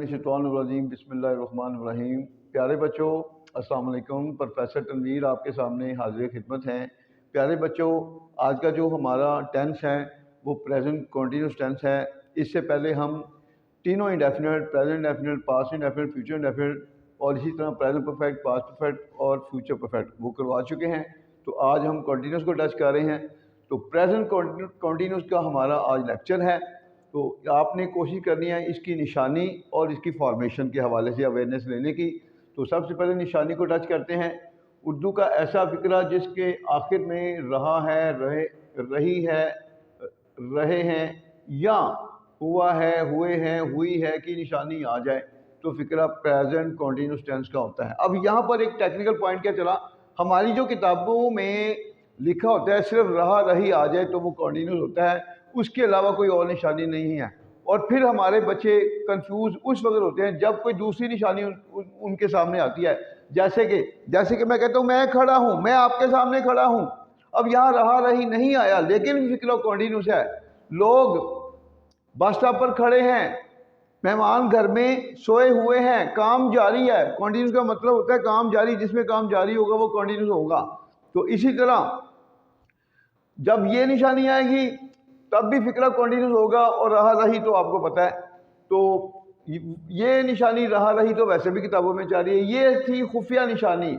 बिस्मिल्लाहिर्रहमानिर्रहीम बिस्मिल्लाहिर्रहमानिर्रहीम। प्यारे बच्चों, अस्सलाम वालेकुम। प्रोफेसर तनवीर आपके सामने हाजिर खिदमत हैं। प्यारे बच्चों, आज का जो हमारा टेंस है वो प्रेजेंट कॉन्टीन्यूस टेंस है। इससे पहले हम तीनों indefinite, present indefinite, past indefinite, future indefinite और इसी तरह प्रेजेंट परफेक्ट, पास्ट परफेक्ट और फ्यूचर परफेक्ट वो करवा चुके हैं। तो आज हम कॉन्टीन्यूस को टच कर रहे हैं। तो प्रेजेंट कॉन्टीन्यूस का हमारा आज लेक्चर है। तो आपने कोशिश करनी है इसकी निशानी और इसकी फॉर्मेशन के हवाले से अवेयरनेस लेने की। तो सबसे पहले निशानी को टच करते हैं। उर्दू का ऐसा फिक्रा जिसके आखिर में रहा है, रही है, रहे हैं या हुआ है, हुए हैं, हुई है की निशानी आ जाए तो फिक्रा प्रेजेंट कॉन्टीन्यूस टेंस का होता है। अब यहाँ पर एक टेक्निकल पॉइंट क्या चला, हमारी जो किताबों में लिखा होता है सिर्फ रहा रही आ जाए तो वो कॉन्टीन्यूस होता है, उसके अलावा कोई और निशानी नहीं है। और फिर हमारे बच्चे कंफ्यूज उस वक्त होते हैं जब कोई दूसरी निशानी उनके सामने आती है। जैसे कि मैं कहता हूँ मैं खड़ा हूँ, मैं आपके सामने खड़ा हूँ। अब यहाँ रहा रही नहीं आया लेकिन फिक्र कॉन्टीन्यूस है। लोग बस स्टॉप पर खड़े हैं, मेहमान घर में सोए हुए हैं, काम जारी है। कॉन्टीन्यूस का मतलब होता है काम जारी, जिसमें काम जारी होगा वो कॉन्टीन्यूस होगा। तो इसी तरह जब ये निशानी आएगी तब भी फिक्रा कॉन्टीन्यूस होगा और रहा रही तो आपको पता है। तो ये निशानी रहा रही तो वैसे भी किताबों में जारी है। ये थी खुफिया निशानी,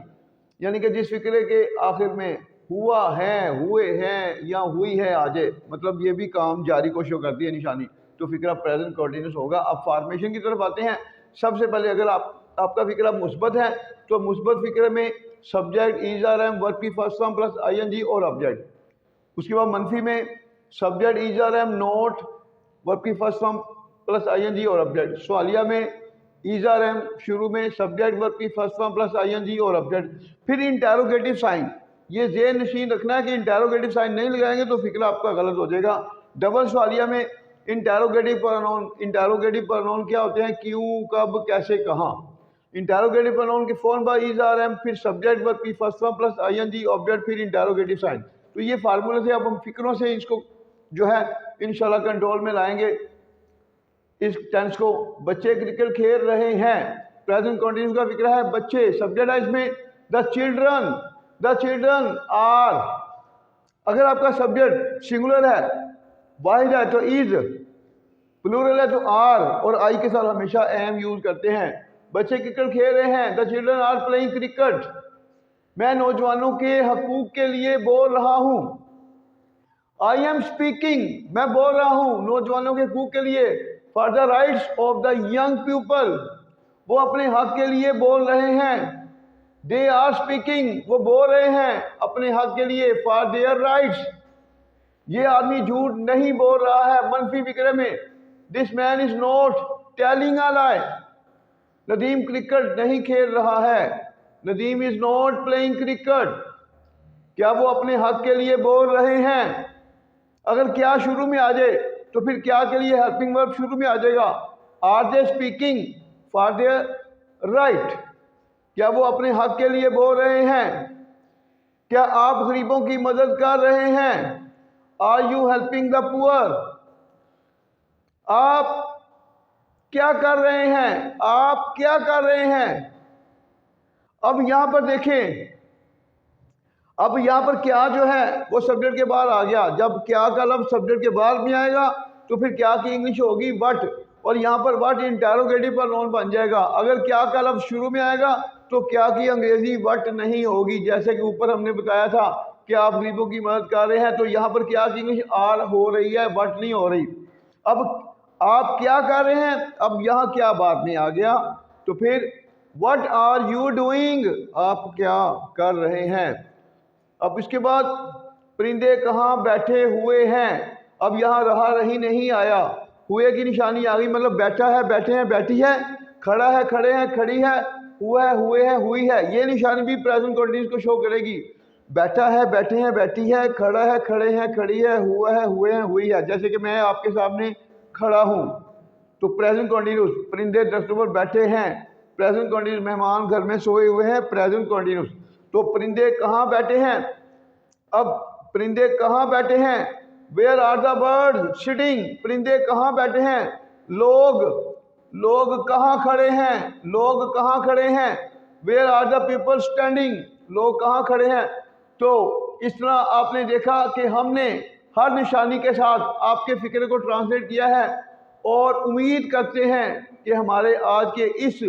यानी कि जिस फिक्रे के आखिर में हुआ है, हुए हैं या हुई है आ जाए, मतलब ये भी काम जारी को शो करती है निशानी, तो फिक्रा प्रेजेंट कॉन्टीन्यूस होगा। अब फॉर्मेशन की तरफ आते हैं। सबसे पहले अगर आपका फिक्रा मुस्बत है तो मुस्बत फिक्रे में subject, is are am, verb की फर्स्ट फॉर्म प्लस आईएनजी और ऑब्जेक्ट। उसके बाद मनफी में subject, is are am, not, verb की फर्स्ट फॉर्म प्लस आईएनजी और ऑब्जेक्ट। सवालिया में इज आर एम शुरू में, सब्जेक्ट, वर्ब की फर्स्ट फॉर्म प्लस आईएनजी और ऑब्जेक्ट। फिर इंटेरोगेटिव साइन, ये ज़हन नशीन रखना है कि इंटेरोगेटिव साइन नहीं लगाएंगे तो फिक्रा आपका गलत हो जाएगा। डबल सवालिया में इंटेरोगेटिव प्रोनाउन, इंटेरोगेटिव प्रोनाउन क्या होते हैं, क्यों, कब, कैसे, कहाँ। इंटेरोगेटिव प्रोनाउन के form by is are am, फिर सब्जेक्ट, वर्ब की first form plus ING, object, फिर इंटेरोगेटिव साइन। तो ये फार्मूले से अब हम फिक्रों से इसको जो है इंशाल्लाह कंट्रोल में लाएंगे। इस टेंस को बच्चे क्रिकेट खेल रहे हैं, प्रेजेंट कॉन्टीन्यूस का फिक्र है बच्चे। सब्जेक्ट है इसमें द चिल्ड्रन आर। अगर आपका सब्जेक्ट सिंगुलर है, वाहिद है तो इज, प्लूरल है तो आर, और आई के साथ हमेशा एम यूज करते हैं। बच्चे क्रिकेट खेल रहे हैं, the children are playing cricket. मैं नौजवानों के हकूक के लिए बोल रहा हूं। आई एम स्पीकिंग, मैं बोल रहा हूं नौजवानों के हकूक के लिए। For the rights of the young people, वो अपने हक के लिए बोल रहे हैं। दे आर स्पीकिंग, वो बोल रहे हैं अपने हक के लिए। फॉर देयर राइट्स, ये आदमी झूठ नहीं बोल रहा है। मनफी फिक्रे में this man is not telling a lie, Nadeem cricket नहीं खेल रहा है। Nadeem is not playing cricket, क्या वो अपने हक के लिए बोल रहे हैं। अगर क्या शुरू में आ जाए तो फिर क्या के लिए हेल्पिंग वर्ब शुरू में आ जाएगा। Are they speaking for their right, क्या वो अपने हक के लिए बोल रहे हैं। क्या आप गरीबों की मदद कर रहे हैं। Are you helping the poor, आप क्या कर रहे हैं, आप क्या कर रहे हैं। अब यहां पर देखें, अब यहां पर क्या जो है वो सब्जेक्ट के बाहर आ गया। जब क्या का लफ्ज सब्जेक्ट के बाहर में आएगा तो फिर क्या की इंग्लिश होगी वट, और यहां पर वट इंटेरोगेटिव प्रोनाउन बन जाएगा। अगर क्या का लफ्ज शुरू में आएगा तो क्या की अंग्रेजी वट नहीं होगी। जैसे कि ऊपर हमने बताया था कि आप गरीबों की मदद कर रहे हैं, तो यहाँ पर क्या की इंग्लिश आर हो रही है, वट नहीं हो रही। अब आप क्या कर रहे हैं, अब यहाँ क्या बाद में आ गया, तो फिर वट आर यू डूइंग, आप क्या कर रहे हैं। अब इसके बाद परिंदे कहाँ बैठे हुए हैं। अब यहाँ रहा रही नहीं आया, हुए की निशानी आ गई, मतलब बैठा है, बैठे हैं, बैठी है, खड़ा है, खड़े हैं, खड़ी है, हुआ है, हुए हैं, हुई है। ये निशानी भी प्रेजेंट कंटीन्यूअस को शो करेगी। बैठा है, बैठे हैं, बैठी है, खड़ा है, खड़े हैं, खड़ी है, हुआ है, हुए हैं, हुई है। जैसे कि मैं आपके सामने खड़ा हूँ तो प्रेजेंट कंटीन्यूअस। परिंदे दरख्तों पर बैठे हैं, प्रेजेंट कंटीन्यूअस। मेहमान घर में सोए हुए हैं, प्रेजेंट कंटीन्यूअस। तो परिंदे कहाँ बैठे हैं, अब परिंदे कहाँ बैठे हैं। Where are the birds sitting, परिंदे कहाँ बैठे हैं। लोग लोग कहाँ खड़े हैं, लोग कहाँ खड़े हैं, where are the people standing, लोग कहाँ खड़े हैं। तो इस तरह आपने देखा कि हमने हर निशानी के साथ आपके फिक्र को ट्रांसलेट किया है और उम्मीद करते हैं कि हमारे आज के इस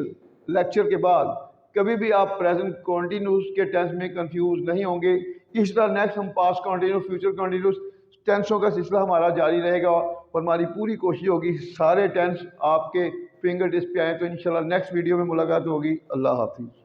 लेक्चर के बाद कभी भी आप प्रेजेंट कॉन्टिन्यूस के टेंस में कंफ्यूज नहीं होंगे। इस तरह नेक्स्ट हम पास्ट कॉन्टिन्यूस, फ्यूचर कॉन्टिन्यूस टेंसों का सिलसिला हमारा जारी रहेगा और हमारी पूरी कोशिश होगी सारे टेंस आपके फिंगर टिप्स पे आए। तो इंशाल्लाह नेक्स्ट वीडियो में मुलाकात होगी। अल्लाह हाफिज़।